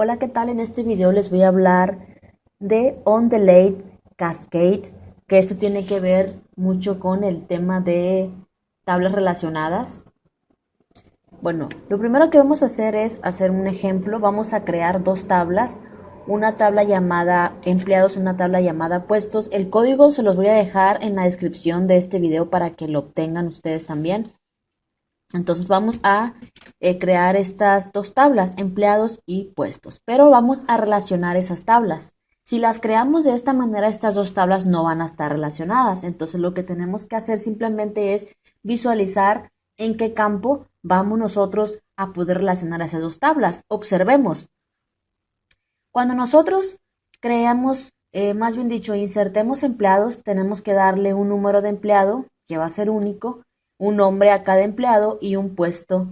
Hola, ¿qué tal? En este video les voy a hablar de On-Delayed Cascade, que esto tiene que ver mucho con el tema de tablas relacionadas. Bueno, lo primero que vamos a hacer es hacer un ejemplo. Vamos a crear dos tablas, una tabla llamada empleados y una tabla llamada puestos. El código se los voy a dejar en la descripción de este video para que lo obtengan ustedes también. Entonces vamos a crear estas dos tablas, empleados y puestos, pero vamos a relacionar esas tablas. Si las creamos de esta manera, estas dos tablas no van a estar relacionadas. Entonces lo que tenemos que hacer simplemente es visualizar en qué campo vamos nosotros a poder relacionar esas dos tablas. Observemos. Cuando nosotros creamos, más bien dicho, insertemos empleados, tenemos que darle un número de empleado que va a ser único, un nombre a cada empleado y un puesto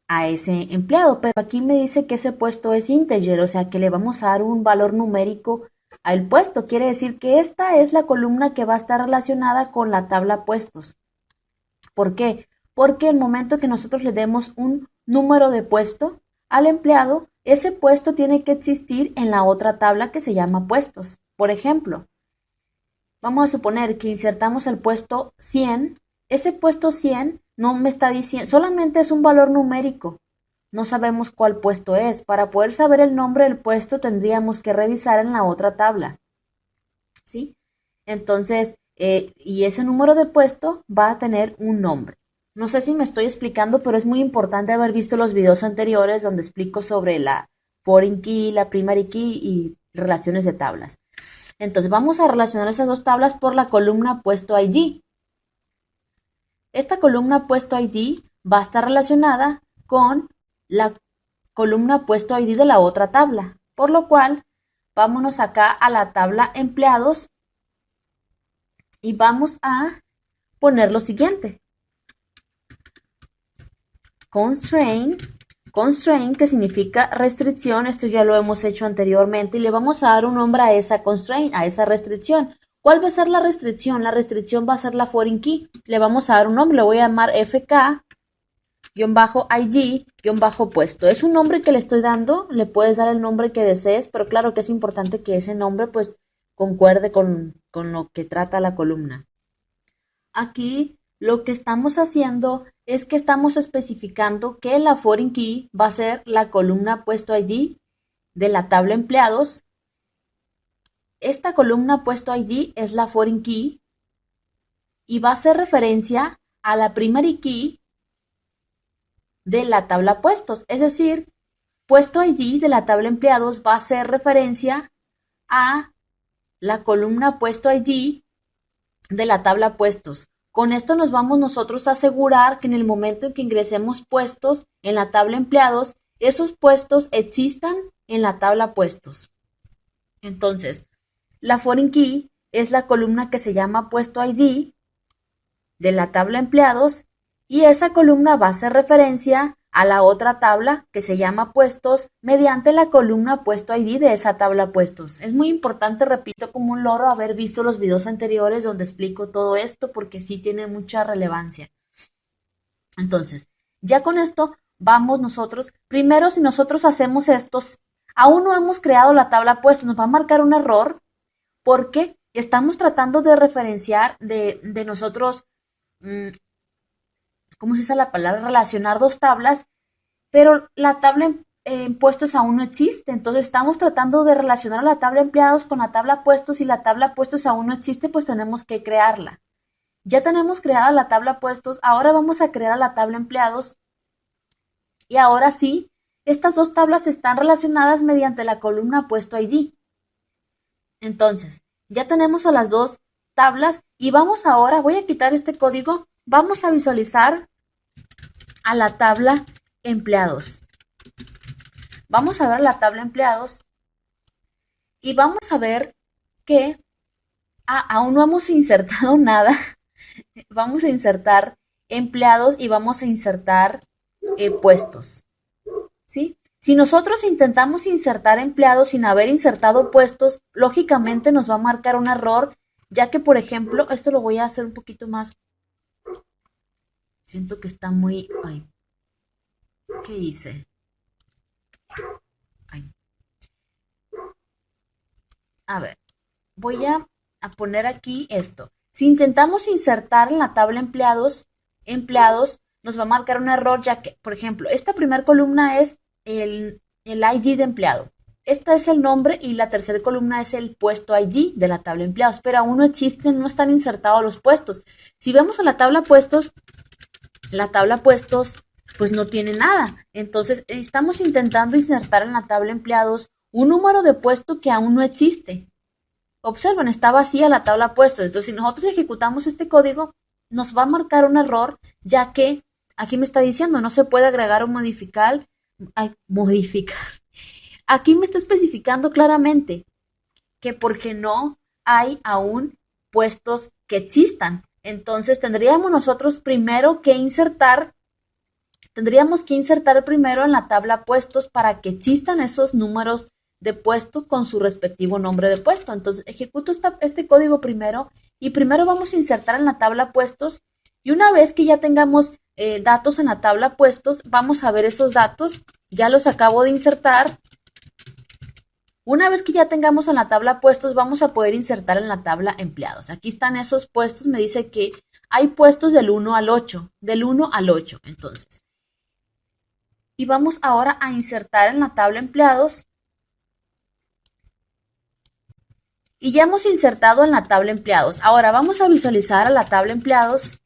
a ese empleado. Pero aquí me dice que ese puesto es integer, o sea que le vamos a dar un valor numérico al puesto. Quiere decir que esta es la columna que va a estar relacionada con la tabla puestos. ¿Por qué? Porque el momento que nosotros le demos un número de puesto al empleado, ese puesto tiene que existir en la otra tabla que se llama puestos. Por ejemplo, vamos a suponer que insertamos el puesto 100. Ese puesto 100 no me está diciendo, solamente es un valor numérico. No sabemos cuál puesto es. Para poder saber el nombre del puesto tendríamos que revisar en la otra tabla. ¿Sí? Entonces, y ese número de puesto va a tener un nombre. No sé si me estoy explicando, pero es muy importante haber visto los videos anteriores donde explico sobre la foreign key, la primary key y relaciones de tablas. Entonces vamos a relacionar esas dos tablas por la columna puesto ID. Esta columna puesto ID va a estar relacionada con la columna puesto ID de la otra tabla, por lo cual vámonos acá a la tabla empleados y vamos a poner lo siguiente. Constraint, que significa restricción, esto ya lo hemos hecho anteriormente y le vamos a dar un nombre a esa constraint, a esa restricción. ¿Cuál va a ser la restricción? La restricción va a ser la foreign key. Le vamos a dar un nombre, le voy a llamar fk-id-puesto. Es un nombre que le estoy dando, le puedes dar el nombre que desees, pero claro que es importante que ese nombre pues concuerde con lo que trata la columna. Aquí lo que estamos haciendo es que estamos especificando que la foreign key va a ser la columna puesto ID de la tabla empleados. Esta columna puesto ID es la foreign key y va a hacer referencia a la primary key de la tabla puestos. Es decir, puesto ID de la tabla empleados va a hacer referencia a la columna puesto ID de la tabla puestos. Con esto nos vamos nosotros a asegurar que en el momento en que ingresemos puestos en la tabla empleados, esos puestos existan en la tabla puestos. Entonces, la foreign key es la columna que se llama puesto ID de la tabla empleados y esa columna va a hacer referencia a la otra tabla que se llama puestos mediante la columna puesto ID de esa tabla puestos. Es muy importante, repito, como un loro haber visto los videos anteriores donde explico todo esto porque sí tiene mucha relevancia. Entonces, ya con esto vamos nosotros, primero si nosotros hacemos estos, aún no hemos creado la tabla puestos, nos va a marcar un error porque estamos tratando de referenciar de nosotros ¿cómo se usa la palabra? Relacionar dos tablas, pero la tabla en puestos aún no existe. Entonces estamos tratando de relacionar la tabla empleados con la tabla puestos y la tabla puestos aún no existe, pues tenemos que crearla. Ya tenemos creada la tabla puestos, ahora vamos a crear la tabla empleados y ahora sí, estas dos tablas están relacionadas mediante la columna puesto ID. Entonces, ya tenemos a las dos tablas y vamos ahora, voy a quitar este código, vamos a visualizar a la tabla empleados. Vamos a ver la tabla empleados y vamos a ver que aún no hemos insertado nada. Vamos a insertar empleados y vamos a insertar puestos. ¿Sí? Si nosotros intentamos insertar empleados sin haber insertado puestos, lógicamente nos va a marcar un error, ya que, por ejemplo, esto lo voy a hacer un poquito más. Siento que está muy... Ay, ¿qué hice? a ver, voy a poner aquí esto. Si intentamos insertar en la tabla empleados, nos va a marcar un error, ya que, por ejemplo, esta primera columna es el ID de empleado. Esta es el nombre y la tercera columna es el puesto ID de la tabla empleados, pero aún no existen, no están insertados los puestos. Si vemos a la tabla puestos, pues no tiene nada. Entonces, estamos intentando insertar en la tabla empleados un número de puesto que aún no existe. Observen, está vacía la tabla puestos. Entonces, si nosotros ejecutamos este código, nos va a marcar un error, ya que aquí me está diciendo no se puede agregar o modificar. Aquí me está especificando claramente que porque no hay aún puestos que existan. Entonces, tendríamos que insertar primero en la tabla puestos para que existan esos números de puesto con su respectivo nombre de puesto. Entonces, ejecuto este código primero y primero vamos a insertar en la tabla puestos y una vez que ya tengamos datos en la tabla puestos, vamos a ver esos datos. Ya los acabo de insertar. Una vez que ya tengamos en la tabla puestos, vamos a poder insertar en la tabla empleados. Aquí están esos puestos, me dice que hay puestos del 1 al 8, entonces. Y vamos ahora a insertar en la tabla empleados. Y ya hemos insertado en la tabla empleados. Ahora vamos a visualizar a la tabla empleados.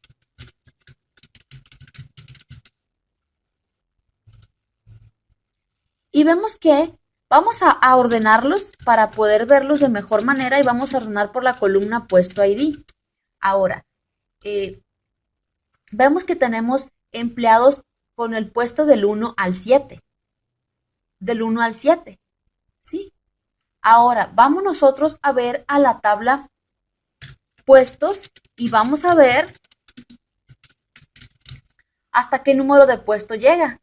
Y vemos que vamos a ordenarlos para poder verlos de mejor manera y vamos a ordenar por la columna puesto ID. Ahora, vemos que tenemos empleados con el puesto del 1 al 7. Del 1 al 7. ¿Sí? Ahora, vamos nosotros a ver a la tabla puestos y vamos a ver hasta qué número de puesto llega.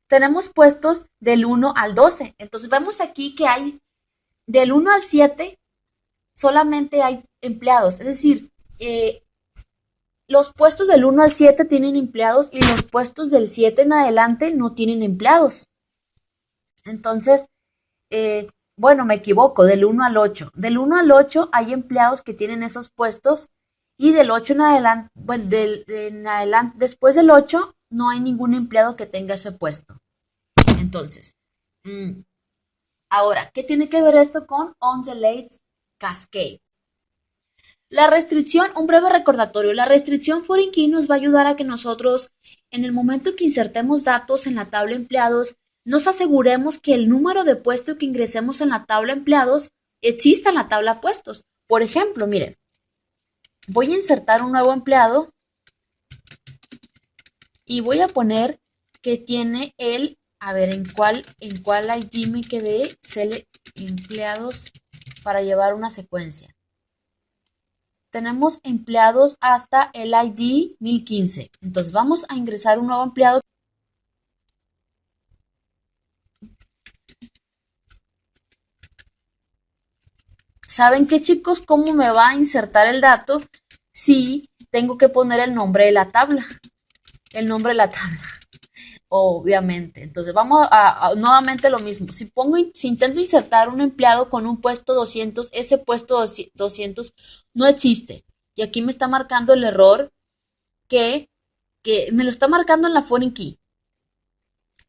Tenemos puestos del 1 al 12. Entonces vemos aquí que hay del 1 al 7 solamente hay empleados. Es decir, los puestos del 1 al 7 tienen empleados y los puestos del 7 en adelante no tienen empleados. Entonces, bueno, me equivoco, del 1 al 8. Del 1 al 8 hay empleados que tienen esos puestos y del 8 en adelante, bueno, después del 8 no hay ningún empleado que tenga ese puesto. Entonces, ahora, ¿qué tiene que ver esto con on-delayed cascade? La restricción, un breve recordatorio, la restricción foreign key nos va a ayudar a que nosotros, en el momento que insertemos datos en la tabla empleados, nos aseguremos que el número de puesto que ingresemos en la tabla empleados exista en la tabla puestos. Por ejemplo, miren, voy a insertar un nuevo empleado y voy a poner que tiene a ver, ¿en cuál ID me quedé? Select empleados para llevar una secuencia. Tenemos empleados hasta el ID 1015. Entonces vamos a ingresar un nuevo empleado. ¿Saben qué, chicos? ¿Cómo me va a insertar el dato? Sí, tengo que poner el nombre de la tabla. El nombre de la tabla. Obviamente. Entonces vamos a nuevamente lo mismo. Si intento insertar un empleado con un puesto 200, ese puesto 200 no existe. Y aquí me está marcando el error que me lo está marcando en la foreign key.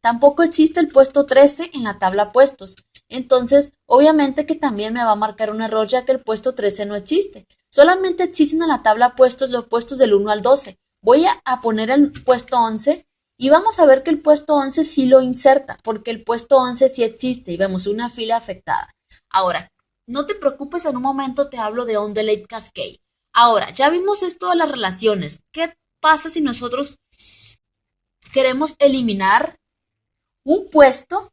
Tampoco existe el puesto 13 en la tabla puestos. Entonces, obviamente que también me va a marcar un error ya que el puesto 13 no existe. Solamente existen en la tabla puestos los puestos del 1 al 12. Voy a poner el puesto 11 y vamos a ver que el puesto 11 sí lo inserta, porque el puesto 11 sí existe y vemos una fila afectada. Ahora, no te preocupes, en un momento te hablo de on-delayed cascade. Ahora, ya vimos esto de las relaciones. ¿Qué pasa si nosotros queremos eliminar un puesto,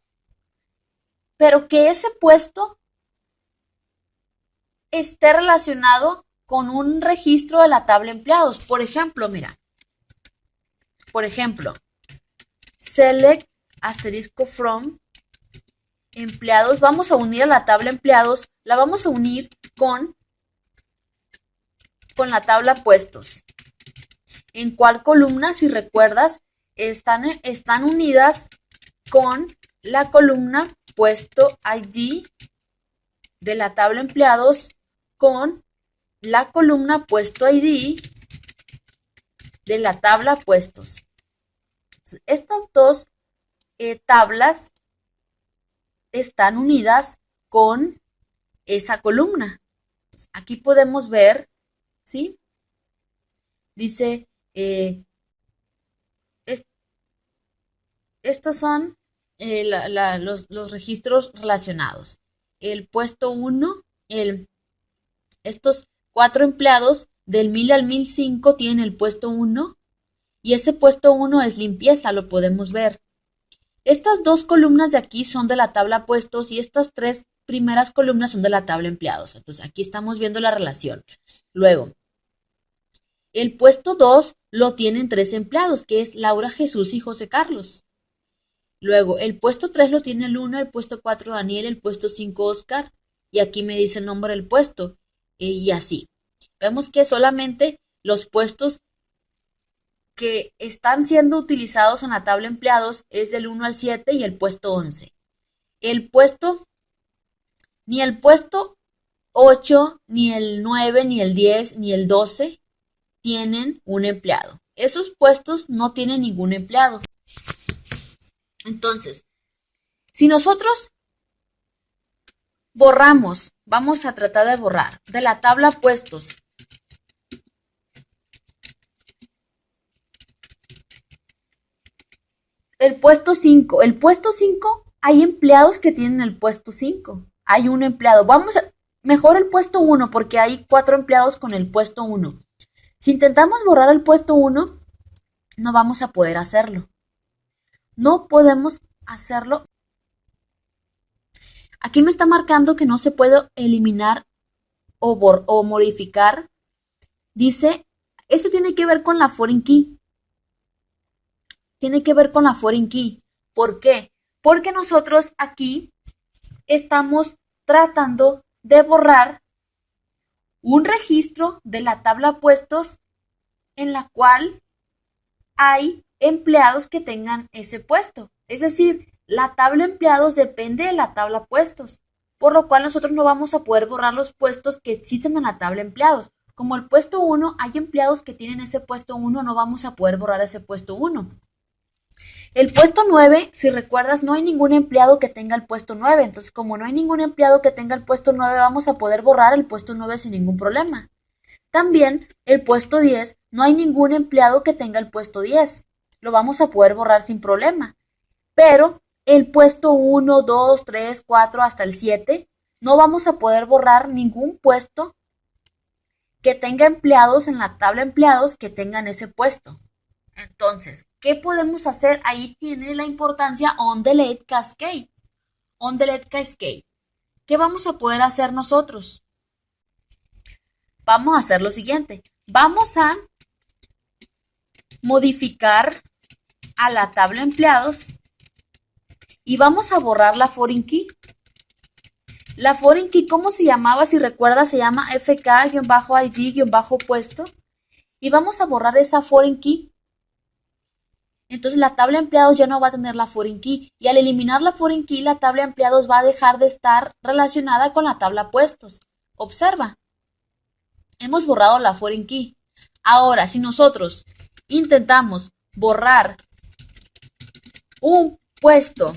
pero que ese puesto esté relacionado con un registro de la tabla empleados? Por ejemplo, mira. Por ejemplo, select asterisco from empleados. Vamos a unir a la tabla empleados. La vamos a unir con la tabla puestos. ¿En cuál columna? Si recuerdas, están unidas con la columna puesto ID de la tabla empleados con la columna puesto ID de la tabla puestos. Estas dos tablas están unidas con esa columna. Entonces, aquí podemos ver, ¿sí? Dice, estos son los registros relacionados. El puesto 1, estos 4 empleados del 1000 al 1005 tienen el puesto 1 y ese puesto 1 es limpieza, lo podemos ver. Estas dos columnas de aquí son de la tabla puestos y estas 3 primeras columnas son de la tabla empleados. Entonces aquí estamos viendo la relación. Luego, el puesto 2 lo tienen 3 empleados, que es Laura, Jesús y José Carlos. Luego, el puesto 3 lo tiene el 1, el puesto 4 Daniel, el puesto 5 Oscar, y aquí me dice el nombre del puesto, y así. Vemos que solamente los puestos que están siendo utilizados en la tabla empleados es del 1 al 7 y el puesto 11. Ni el puesto 8, ni el 9, ni el 10, ni el 12 tienen un empleado. Esos puestos no tienen ningún empleado. Entonces, si nosotros borramos, vamos a tratar de borrar de la tabla puestos el puesto 5. El puesto 5 hay empleados que tienen el puesto 5. Hay un empleado. Mejor el puesto 1 porque hay 4 empleados con el puesto 1. Si intentamos borrar el puesto 1, no vamos a poder hacerlo. No podemos hacerlo. Aquí me está marcando que no se puede eliminar o modificar. Dice, eso tiene que ver con la foreign key. Tiene que ver con la foreign key. ¿Por qué? Porque nosotros aquí estamos tratando de borrar un registro de la tabla puestos en la cual hay empleados que tengan ese puesto. Es decir, la tabla empleados depende de la tabla puestos, por lo cual nosotros no vamos a poder borrar los puestos que existen en la tabla empleados. Como el puesto 1, hay empleados que tienen ese puesto 1, no vamos a poder borrar ese puesto 1. El puesto 9, si recuerdas, no hay ningún empleado que tenga el puesto 9. Entonces, como no hay ningún empleado que tenga el puesto 9, vamos a poder borrar el puesto 9 sin ningún problema. También el puesto 10, no hay ningún empleado que tenga el puesto 10. Lo vamos a poder borrar sin problema. Pero el puesto 1, 2, 3, 4 hasta el 7, no vamos a poder borrar ningún puesto que tenga empleados en la tabla empleados que tengan ese puesto. Entonces, ¿qué podemos hacer? Ahí tiene la importancia on delete cascade. On delete cascade. ¿Qué vamos a poder hacer nosotros? Vamos a hacer lo siguiente. Vamos a modificar a la tabla empleados y vamos a borrar la foreign key. La foreign key, ¿cómo se llamaba? Si recuerdas, se llama fk-id-puesto y vamos a borrar esa foreign key. Entonces la tabla empleados ya no va a tener la foreign key y al eliminar la foreign key la tabla empleados va a dejar de estar relacionada con la tabla puestos. Observa, hemos borrado la foreign key. Ahora, si nosotros intentamos borrar un puesto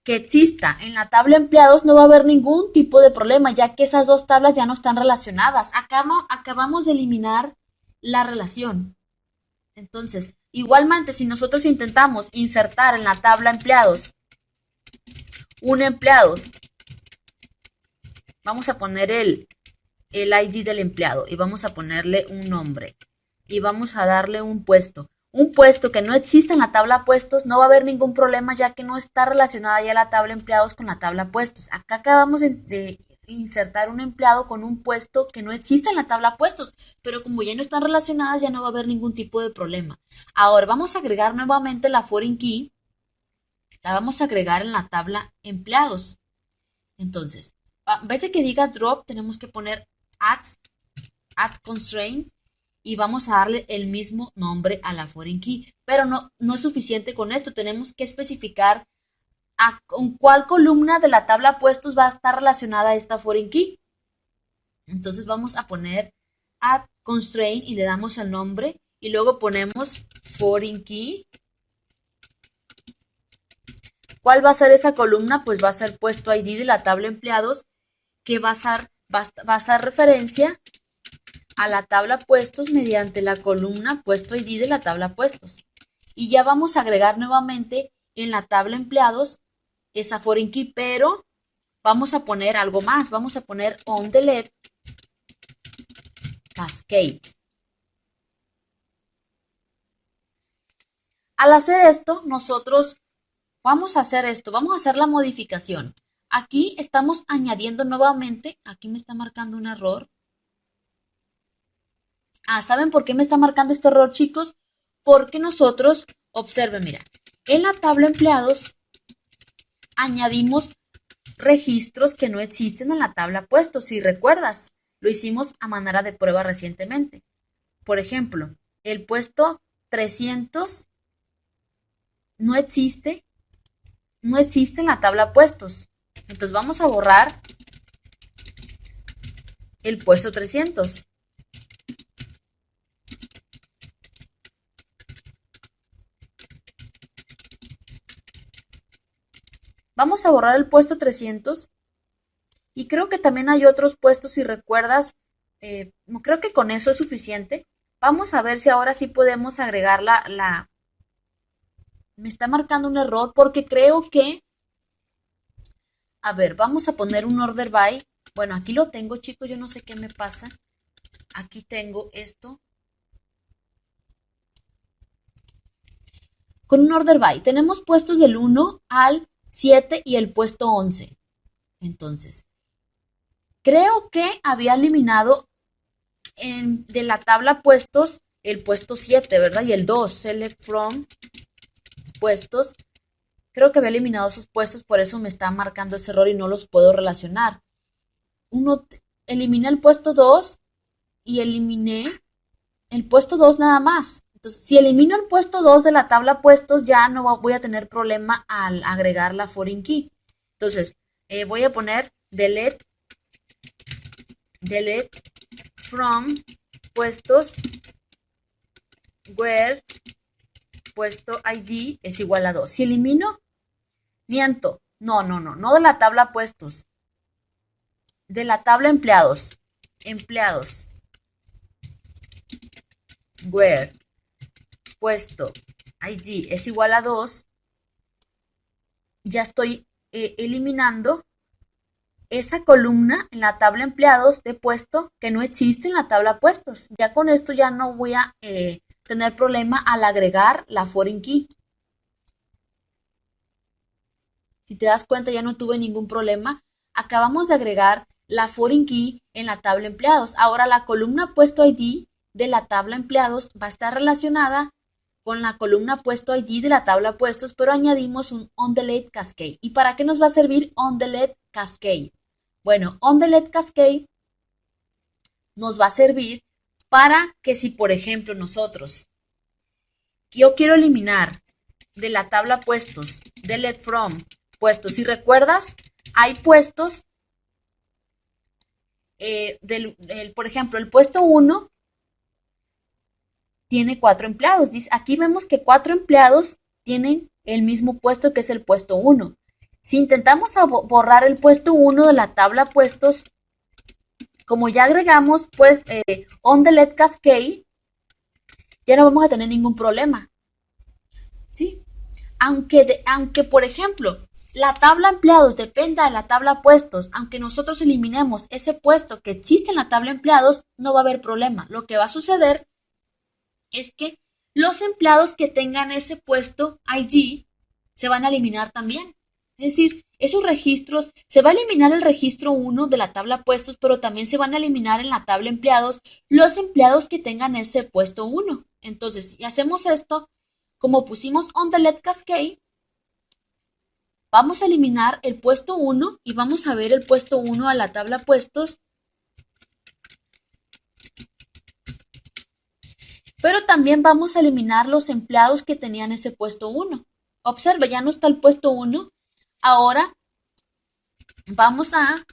que exista en la tabla empleados, no va a haber ningún tipo de problema, ya que esas dos tablas ya no están relacionadas. Acabamos de eliminar la relación. Entonces, igualmente, si nosotros intentamos insertar en la tabla empleados un empleado, vamos a poner el ID del empleado y vamos a ponerle un nombre y vamos a darle un puesto. Un puesto que no existe en la tabla puestos, no va a haber ningún problema ya que no está relacionada ya la tabla empleados con la tabla puestos. Acá acabamos de insertar un empleado con un puesto que no existe en la tabla puestos, pero como ya no están relacionadas ya no va a haber ningún tipo de problema. Ahora vamos a agregar nuevamente la foreign key, la vamos a agregar en la tabla empleados. Entonces, en vez de que diga drop, tenemos que poner add constraint y vamos a darle el mismo nombre a la foreign key. Pero no es suficiente con esto, tenemos que especificar con cuál columna de la tabla puestos va a estar relacionada esta foreign key. Entonces vamos a poner add constraint y le damos el nombre y luego ponemos foreign key. ¿Cuál va a ser esa columna? Pues va a ser puesto ID de la tabla empleados, que va a ser referencia a la tabla puestos mediante la columna puesto ID de la tabla puestos. Y ya vamos a agregar nuevamente en la tabla empleados esa foreign key, pero vamos a poner algo más. Vamos a poner onDelete cascade. Al hacer esto, nosotros vamos a hacer esto, vamos a hacer la modificación. Aquí estamos añadiendo nuevamente, aquí me está marcando un error. ¿Saben por qué me está marcando este error, chicos? Porque nosotros, observen, mira, en la tabla empleados añadimos registros que no existen en la tabla puestos. Si recuerdas, lo hicimos a manera de prueba recientemente. Por ejemplo, el puesto 300 no existe en la tabla puestos. Entonces vamos a borrar el puesto 300. Vamos a borrar el puesto 300 y creo que también hay otros puestos, si recuerdas, creo que con eso es suficiente. Vamos a ver si ahora sí podemos agregar me está marcando un error porque creo que, a ver, vamos a poner un order by. Bueno, aquí lo tengo, chicos, yo no sé qué me pasa. Aquí tengo esto. Con un order by tenemos puestos del 1 al 7 y el puesto 11. Entonces, creo que había eliminado de la tabla puestos el puesto 7, ¿verdad? Y el 2, select from puestos. Creo que había eliminado esos puestos, por eso me está marcando ese error y no los puedo relacionar. Eliminé el puesto 2 y eliminé el puesto 2 nada más. Entonces, si elimino el puesto 2 de la tabla puestos, ya no voy a tener problema al agregar la foreign key. Entonces, voy a poner delete from puestos where puesto ID es igual a 2. Si elimino, miento, no de la tabla puestos, de la tabla empleados, where puesto ID es igual a 2, ya estoy eliminando esa columna en la tabla empleados de puesto que no existe en la tabla puestos. Ya con esto ya no voy a tener problema al agregar la foreign key. Si te das cuenta, ya no tuve ningún problema. Acabamos de agregar la foreign key en la tabla empleados. Ahora la columna puesto ID de la tabla empleados va a estar relacionada con la columna puesto ID de la tabla puestos, pero añadimos un onDelete cascade. ¿Y para qué nos va a servir onDelete cascade? Bueno, onDelete cascade nos va a servir para que si, por ejemplo, yo quiero eliminar de la tabla puestos, delete from puestos. Si recuerdas, hay puestos, por ejemplo, el puesto 1 tiene 4 empleados. Aquí vemos que 4 empleados tienen el mismo puesto que es el puesto 1. Si intentamos borrar el puesto 1 de la tabla puestos, como ya agregamos pues onDelete cascade, ya no vamos a tener ningún problema. ¿Sí? Aunque por ejemplo, la tabla empleados dependa de la tabla puestos, aunque nosotros eliminemos ese puesto que existe en la tabla empleados, no va a haber problema. Lo que va a suceder es que los empleados que tengan ese puesto ID se van a eliminar también. Es decir, esos registros, se va a eliminar el registro 1 de la tabla puestos, pero también se van a eliminar en la tabla empleados los empleados que tengan ese puesto 1. Entonces, si hacemos esto, como pusimos onDelete cascade, vamos a eliminar el puesto 1 y vamos a ver el puesto 1 a la tabla puestos. Pero también vamos a eliminar los empleados que tenían ese puesto uno. Observa, ya no está el puesto uno. Ahora vamos a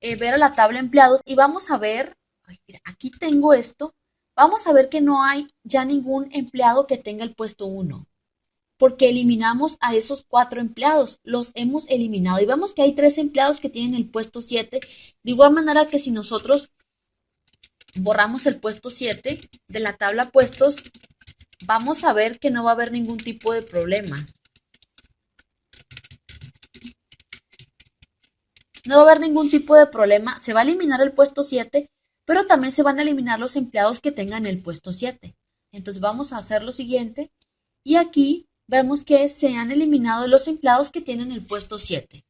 ver a la tabla de empleados y vamos a ver, ay, mira, aquí tengo esto, vamos a ver que no hay ya ningún empleado que tenga el puesto uno, porque eliminamos a esos 4 empleados, los hemos eliminado y vemos que hay 3 empleados que tienen el puesto 7, de igual manera que si nosotros borramos el puesto 7 de la tabla puestos, vamos a ver que no va a haber ningún tipo de problema. No va a haber ningún tipo de problema, se va a eliminar el puesto 7, pero también se van a eliminar los empleados que tengan el puesto 7. Entonces vamos a hacer lo siguiente y aquí vemos que se han eliminado los empleados que tienen el puesto 7.